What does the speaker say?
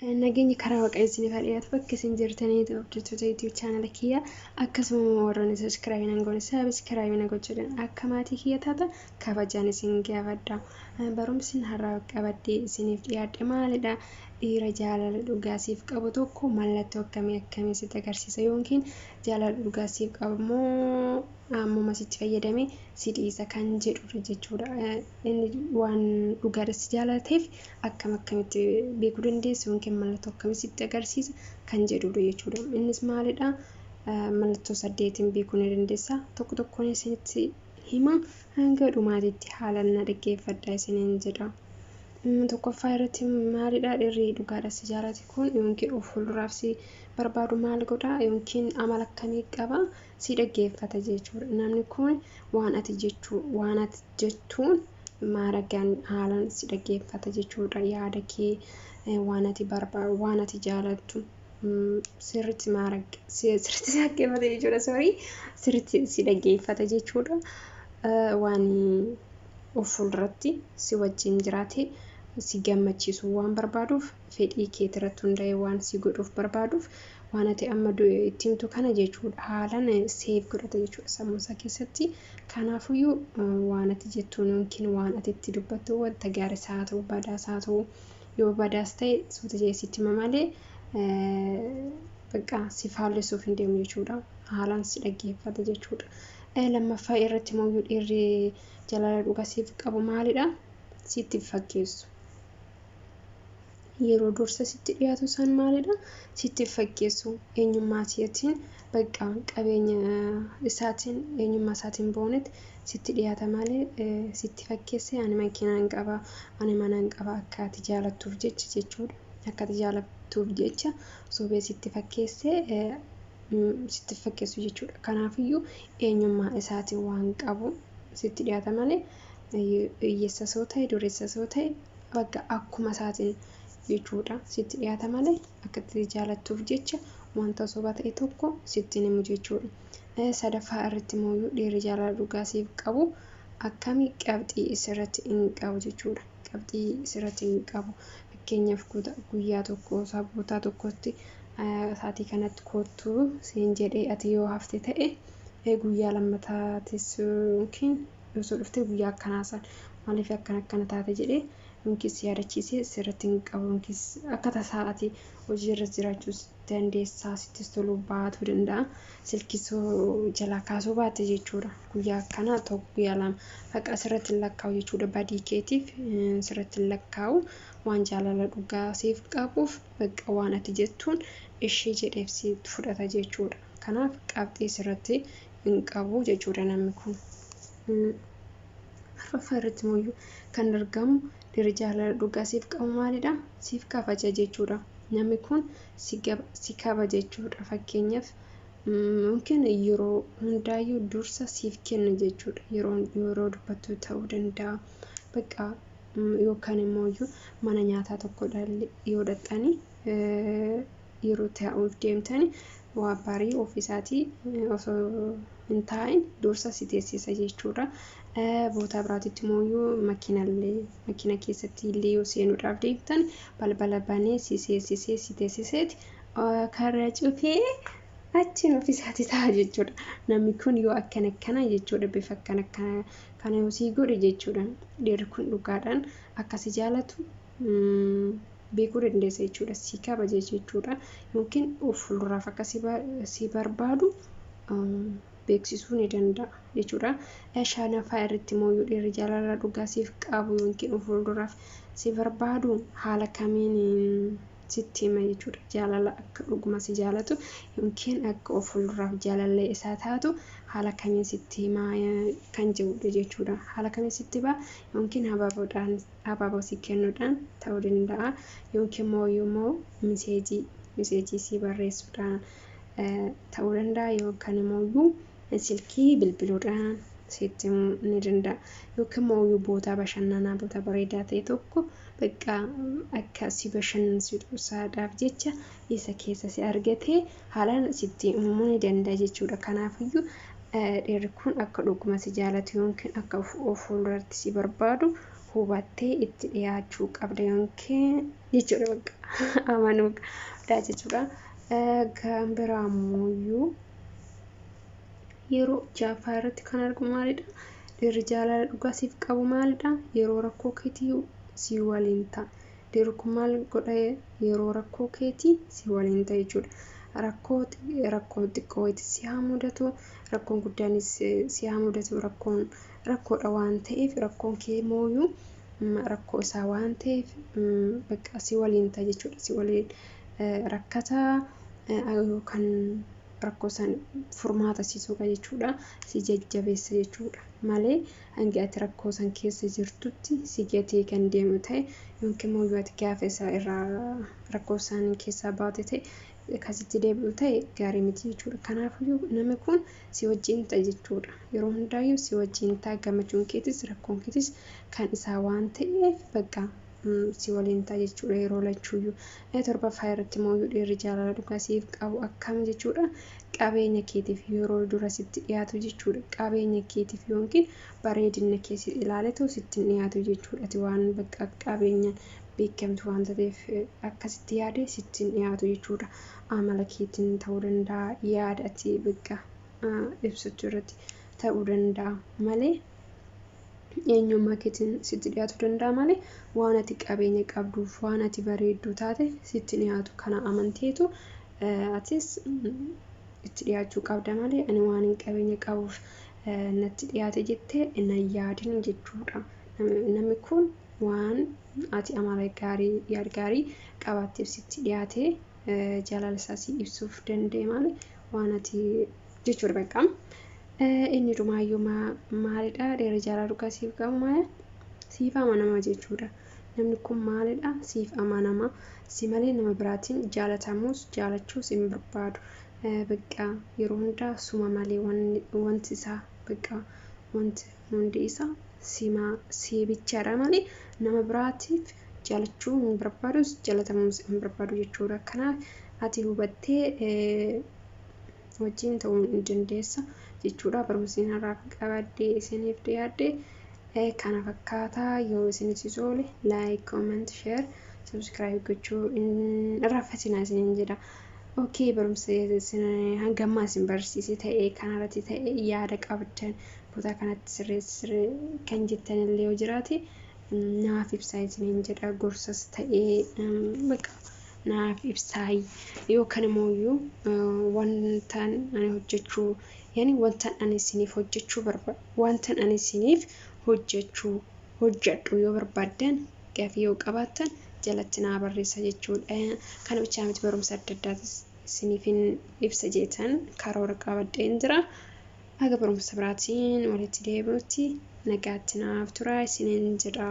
Nageenyi karaa waaqayyoo isiniif haa dhiyaatu bakka isin jirtanii hordoftoota YouTube channel kiyya akkasuma warroonni subscribe nan godhe subscribe na gochuudhaan akka maatii kiyya taata kabajaan isin gaafadha. Barumsi har'aa qabadhee isiniif dhiyaadhe maalidha? Dhiira jaalala dhugaa siif qabu tokko mallattoo akkamii sitti agarsiisa yookiin jaalala dhugaa siif qabu moo ammuma sitti fayyadamee si dhiisa kan jedhudha jechuudha. Inni waan dhugaadha si jaalateef akkamitti beekuu dandeessu yookiin mallattoo akkamii sitti agarsiisa kan jedhudha jechuudha. Innis maalidha? Mallattoo 8 beekuu ni dandeessa. Tokkoon isinitti hima hanga dhumaatitti haalaan na dhaggeeffadhaa isiniin jedha. Tokkoffaa irratti maalidha? Dhiirri dhugaadha si jaalate kun yookiin of fuulduraaf si barbaadu maal godha yookiin amala akkamii qaba si dhaggeeffata jechuudha. Namni kun waan ati jettuun maaragaan haalaan si dhaggeeffata jechuudha. Yaada kee waan ati barbaadu waan ati jaalattu sirriitti dhaggeeffata jechuudha. Sirriitti si dhaggeeffata jechuudha. Waan of fuulduratti si wajjin jiraate si gammachiisu waan barbaaduuf fedhii kee irratti hundaa'ee waan si godhuuf barbaaduuf waan ati amma itti himtu kana jechuudha. Haalaan seef godhata jechuudha sammuu isaa keessatti. Kanaafiyyuu waan ati jettuun yookiin waan ati itti dubbattu wanta gaariis haa ta'u badaas haa ta'u yoo badaas ta'e suuta jeesitti hima malee bakka si faallisuuf hin deemu jechuudha. Haalaan si dhaggeeffata jechuudha. Lammaffaa irratti immoo dhiirri jaalala dhugaa siif qabu maalidha? Sitti fakkeessu. Yeroo dursa sitti dhiyaatu san maalidha? Sitti fakkeessu. Eenyummaa isaatiin bakka qabeenya isaatiin eenyummaa isaatiin boonetti sitti dhiyaata malee sitti fakkeesse ani makiinaan qaba ani manaan qaba akka ati jaalattuuf jechuudha. Akka ati jaalattuuf jecha sobee sitti fakkeessu jechuudha. Kanaafiyyuu eenyummaa isaatiin waan qabu sitti dhiyaata malee hiyyeessa soo ta'e dureessa soo ta'e bakka akkuma isaatiin jechuudha sitti dhiyaata malee akka itti jaalattuuf jecha wanta soba ta'e tokko sitti himu jechuudha. Sadaffaa irratti immoo dhiirri jaalala dhugaa siif qabu akkamii qabxii isirratti hin qabu jechuudha. Qabxii isirratti hin qabu fakkeenyaaf guyyaa tokko sabbootaa tokkotti saatii kanatti kottuu siin jedhee ati yoo hafte ta'e guyyaa lammataatis yookiin yoo dhufte guyyaa akkanaas maaliif akkana taate jedhee yookiin si yaadachiisee sirratti hin qabu yookiin akka tasaati hojiirra jiraachuu dandeessaa sitti toluu baatuu danda'a. Silkisoo jalaa kaasuu baate jechuudha. Guyyaa akkanaa tokko guyyaa lama haqa sirratti hin lakkaa'u jechuudha. Badii keetiif sirratti hin lakkaa'u waan jaalala dhugaa siif qabuuf bakka waan ati jettuun ishee jedheef si fudhata jechuudha. Kanaaf qabxii sirratti hin qabu jechuudha namni kun. Arfaffaa irratti immoo kan argamu dhiirri jaalala dhugaa siif qabu maalidha? Siif kabaja jechuudha. Namni kun si kabaja jechuudha. Fakkeenyaaf yookiin yeroo hundaayyuu dursa siif kenna jechuudha. Yeroo dubbattu ta'uu danda'a. Bakka yookaan immoo mana nyaataa tokko yoo dhaqxanii yeroo taa'uuf deemtanii waa barii ofiisaatii osoo hin taa'in dursa si teessisa jechuudha. Boota biraatitti immoo makiina keessatti illee yoo seenuudhaaf deemtan balbala banee si teessiseeti karra cufee achiin ofiisaatii ta'a jechuudha. Namni kun yoo akkana jechuudha bifa kana yoo sii godhe jechuudha. Dhiirri kun dhugaadhaan akkasi jaalatu beekuu dandeessa jechuudha. Si kabaja jechuudha. Yookiin of fuulduraaf akka si barbaadu beeksisuu ni danda'a jechuudha. Shanaffaa irratti immoo dhiirri jaalala dhugaa siif qabu yookiin of fuulduraaf si barbaadu haala kamiin sitti hima jechuudha. Jaalala akka dhuguma si jaalatu yookiin akka of fuulduraaf jaalallee isaa taatu haala kamiin sitti himaa kan jedhudha jechuudha. Haala kamiin sitti himaa yookiin habaaboo si kennuudhaan ta'uu danda'a yookiin immoo miseejii si barreessuudhaan ta'uu danda'a yookaan immoo silkii bilbiluudhaan sitti himuu ni danda'a. Yookiin immoo boota bashannanaa boota bareedaa ta'e tokko bakka akka si bashannansiisuudhaaf jecha isa keessa si argatee haalaan sitti himuu ni danda'a jechuudha. Kanaafiyyuu dhiirri kun akka dhuguma si jaalatu yookiin akka of fuulduratti si barbaadu hubattee itti dhiyaachuu qabda yookiin jechuudha. amanuudha jechuudha. Kan biraamuyyuu yeroo jaffaa irratti kan argamu maalidha? Dhiirri jaalala dhugaa siif qabu maalidha? Yeroo rakkoo keetii si waliin ta'a. Dhiirri kun maal godha? Yeroo rakkoo keetii si waliin ta'a jechuudha. Rakkoo xiqqoo si haa mudatu, rakkoon guddaanis si haa mudatu, rakkoodha waan ta'eef rakkoon kee mooyyuu rakkoo isaa waan ta'eef bakka si waliin ta'a jechuudha. Si waliin rakkataa yookaan rakkoo san furmaata siisuudha jechuudha. Si jajjabeessa jechuudha. Malee hanga ati rakkoo san keessa jirtutti si gatee kan deemu ta'e yookiin mooyyuu ati gaafa isaa irraa rakkoo san keessaa baate ta'e akkasitti deebi'u ta'e gaarii miti jechuudha. Kanaafuu namni kun si wajjin ta'a jechuudha. Yeroo hundaayyuu si wajjin ta'a, gammachuun keetis rakkoon keetis kan isaa waan ta'eef bakka si waliin ta'a jechuudha yeroo lachuuyyuu. Torbaffaa irratti mooyyuu dhiirri jaalala dhugaa siif qabu akkam jechuudha. Qabeenya keetiif yeroo dura sitti dhiyaatu jechuudha. Qabeenya keetiif yookiin bareedina kee ilaaleetu sitti dhiyaatu jechuudha. Ati waan bakka qabeenyaan beekamtu waan ta'eef akkasitti yaadee sitti dhiyaatu jechuudha. Amala keetiin ta'uu danda'a, yaada ati bakka ibsachuu irratti ta'uu danda'a malee eenyummaa keetiin sitti dhiyaatu danda'a malee waan ati qabeenya qabduuf waan ati bareedduu taate sitti dhiyaatu kana amanteetu atis itti dhiyaachuu qabda malee ani waan hin qabeenya qabuuf natti dhiyaate jettee hin yaadin jechuudha. Namni kun waan ati amala gaarii yaada gaarii qabaatteef sitti dhiyaate jaalala isaa si ibsuuf danda'e malee waan ati jechuudha bakka. Inni dhumaayyuu maalidha? Dhiirri jaalala dhugaa siif qabu maali? Siif amanama jechuudha. Namni kun maalidha? Siif amanama. Si malee nama biraatiin jaalatamuus jaalachuus hin barbaadu. Bakka yeroo hundaa suma malee wanti isaa bakka wanti hundi isaa si bichaadha malee nama biraatiif jaalachuu hin barbaadus jaalatamuus hin barbaadu jechuudha. Kanaaf ati hubattee wajjin ta'uu hin dandeessa jechuudha. Barumsi irraa qabadde isiniif dhiyaadde kana fakkaataa. Yoo isinis tole like, comment, share, subscribe gochuu irraanfatina isiniin jedha. Okay, barumsa hanga ammaa isin barsiise ta'ee kanarratti ta'ee yaada qabdan kutaa kanatti sirreessiree kan jettan illee yoo jiraate naaf ibsaa isiniin jedha. Gorsas ta'ee bakka naaf ibsaa yookaan immoo wantaan ani hojjechuu yani wantaan ani isiniif hojjechuu barbaadu wantaan ani isiniif hojjedhu yoo barbaaddan gaafii yoo qabaattan jalatti naa barreessa jechuudha. Kana bichaa miti barumsa adda addaatis isiniif ibsa jeetan karoora qabadheen jira. Haga barumsa biraatiin walitti deebi'utti nagaatti naaf turaa isiniin jedha.